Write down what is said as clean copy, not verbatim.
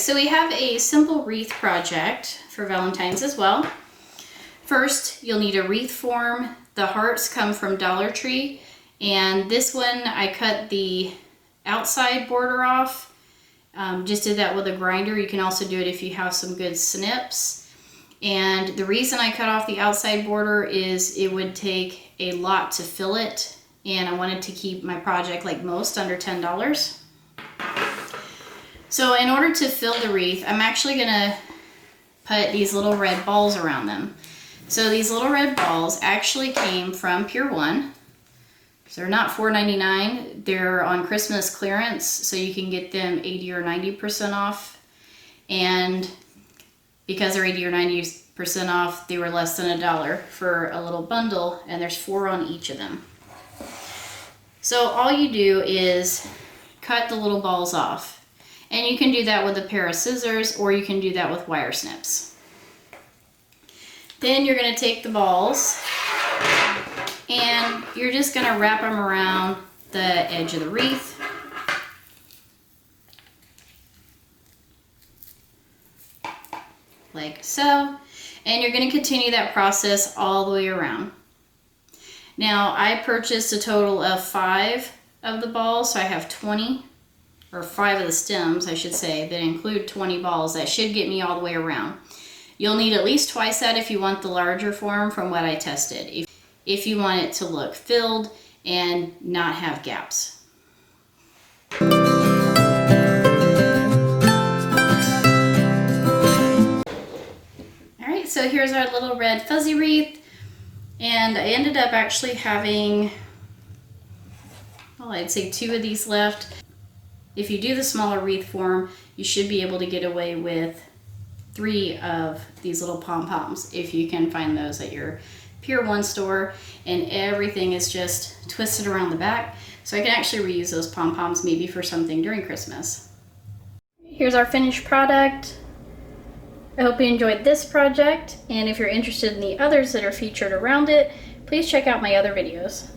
so we have a simple wreath project for Valentine's as well. First, you'll need a wreath form. The hearts come from Dollar Tree, and this one I cut the outside border off. Just did that with a grinder. You can also do it if you have some good snips. And the reason I cut off the outside border is it would take a lot to fill it, and I wanted to keep my project, like most, under $10. So in order to fill the wreath, I'm actually gonna put these little red balls around them. So these little red balls actually came from Pier 1. So they're not $4.99. They're on Christmas clearance, so you can get them 80 or 90% off. And because they're 80 or 90% off, they were less than $1 for a little bundle, and there's 4 on each of them. So all you do is cut the little balls off. And you can do that with a pair of scissors, or you can do that with wire snips. Then you're going to take the balls and you're just going to wrap them around the edge of the wreath. Like so. And you're going to continue that process all the way around. Now, I purchased a total of 5 of the balls, so I have 20, or 5 of the stems, I should say, that include 20 balls. That should get me all the way around. You'll need at least twice that if you want the larger form from what I tested, if you want it to look filled and not have gaps. All right, so here's our little red fuzzy wreath, and I ended up actually having, well, I'd say 2 of these left. If you do the smaller wreath form, you should be able to get away with 3 of these little pom-poms if you can find those at your Pier 1 store, and everything is just twisted around the back, so I can actually reuse those pom-poms maybe for something during Christmas. Here's our finished product. I hope you enjoyed this project, and if you're interested in the others that are featured around it, please check out my other videos.